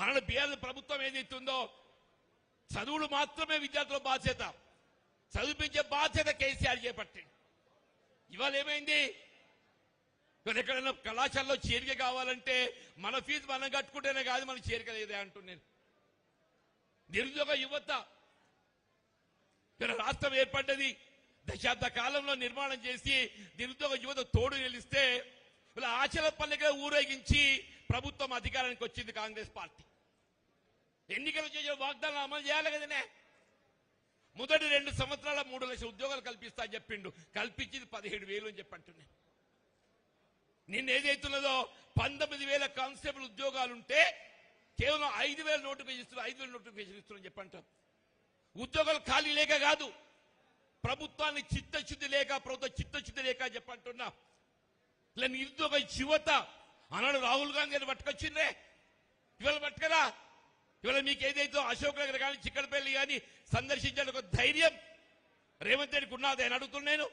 ఆనాడు బీఆర్ఎస్ ప్రభుత్వం ఏదైతుందో చదువులు మాత్రమే విద్యార్థుల బాధ్యత, చదివించే బాధ్యత కేసీఆర్ చేపట్టింది. ఇవాళ ఏమైంది? ఇవాళ ఎక్కడైనా కళాశాలలో చేరిక కావాలంటే మన ఫీజు మనం కట్టుకుంటేనే కాదు, మనకు చేరిక లేదే అంటున్నాను. నిరుద్యోగ యువత ఇక్కడ రాష్ట్రం ఏర్పడ్డది, దశాబ్ద కాలంలో నిర్మాణం చేసి నిరుద్యోగ యువత తోడు నిలిస్తే ఇలా ఆచల పల్లెగా ఊరేగించి ప్రభుత్వం అధికారానికి వచ్చింది కాంగ్రెస్ పార్టీ. ఎన్నికలు చేసే వాగ్దానం అమలు చేయాలి కదనే. మొదటి 2 సంవత్సరాల 3 లక్షల ఉద్యోగాలు కల్పిస్తా అని చెప్పిండు, కల్పించింది 17,000 అని చెప్పంటున్నాను. నిన్న ఏదైతున్నదో 19,000 కానిస్టేబుల్ ఉద్యోగాలుంటే కేవలం 5,000 నోటిఫికేషన్ ఇస్తున్నారు, 5,000 నోటిఫికేషన్ ఇస్తున్నారని చెప్పంటాం. ఉద్యోగాలు ఖాళీ లేక కాదు, ప్రభుత్వాన్ని చిత్తశుద్ధి లేక, ప్రభుత్వ చిత్తశుద్ధి లేక చెప్పంటున్నా. ఇలా నిరుద్యోగ యువత ఆనాడు రాహుల్ గాంధీ గారిని పట్టుకొచ్చిందే, ఇవాళ పట్టుకరా. ఇవాళ మీకు ఏదైతే అశోక్ నగర్ కానీ చిక్కడపల్లి కానీ సందర్శించడానికి ఒక ధైర్యం రేవంత్ రెడ్డికి ఉన్నది అని అడుగుతున్నాను.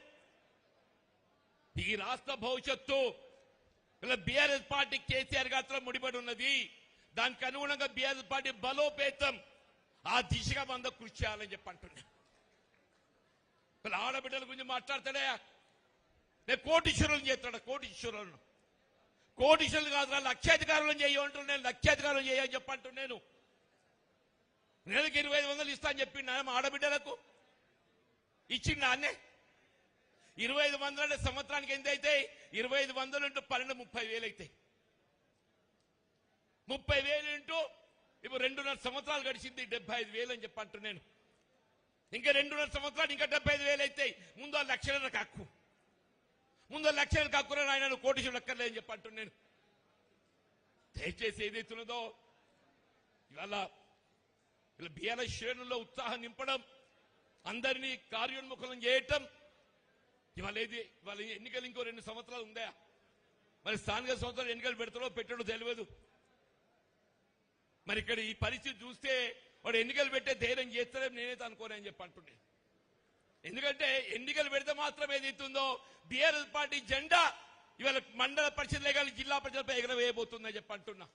ఈ రాష్ట్ర భవిష్యత్తు ఇలా బీఆర్ఎస్ పార్టీ కేసీఆర్ గారితో ముడిపడి ఉన్నది. దానికి అనుగుణంగా బీఆర్ఎస్ పార్టీ బలోపేతం ఆ దిశగా మనం కృషి చేయాలని చెప్పంటున్నా. ఇలా ఆడబిడ్డల గురించి మాట్లాడతాడే, నేను కోటీశ్వరులను చేస్తాడు, కోటీశ్వరులను కాదు లక్షాధికారులను చేయమంటున్నాను, లక్షాధికారులను చేయని చెప్పంటున్నాను. నెలకి 2,500 ఇస్తా అని చెప్పిండు మా ఆడబిడ్డలకు, ఇచ్చిండు అన్నే. 2,500 అంటే సంవత్సరానికి ఎంత అయితే 2,500 ఇంటూ 12 30,000 అవుతాయి. 30,000 ఇంటూ ఇప్పుడు 2.5 సంవత్సరాలు గడిచింది 75,000 అని చెప్పంటున్నాను. ఇంకా 2.5 సంవత్సరాలు ఇంకా 75,000 అవుతాయి. ముందు 1,00,000 కక్కు, ముందు 1,00,000 కక్కురా ఆయన కోటీశ్వరులు లెక్కర్లేదని చెప్పంటున్నాను. దయచేసి ఏదైతున్నదో ఇవాళ బీఆర్ఎస్ శ్రేణుల్లో ఉత్సాహం నింపడం, అందరినీ కార్యోన్ముఖం చేయటం. ఇవాళ ఎన్నికలు ఇంకో 2 సంవత్సరాలు ఉందా? మరి స్థానిక సంవత్సరాలు ఎన్నికలు పెడతారో పెట్టడో తెలియదు. మరి ఇక్కడ ఈ పరిస్థితి చూస్తే వాడు ఎన్నికలు పెట్టే ధైర్యం చేస్తారని నేనైతే అనుకోనని చెప్పి అంటున్నాను. ఎందుకంటే ఎన్నికలు పెడితే మాత్రం ఏదైతుందో బీఆర్ఎస్ పార్టీ జెండా ఇవాళ మండల పరిషత్లే కానీ జిల్లా పరిషత్పై ఎగరవేయబోతుందని చెప్పి అంటున్నా.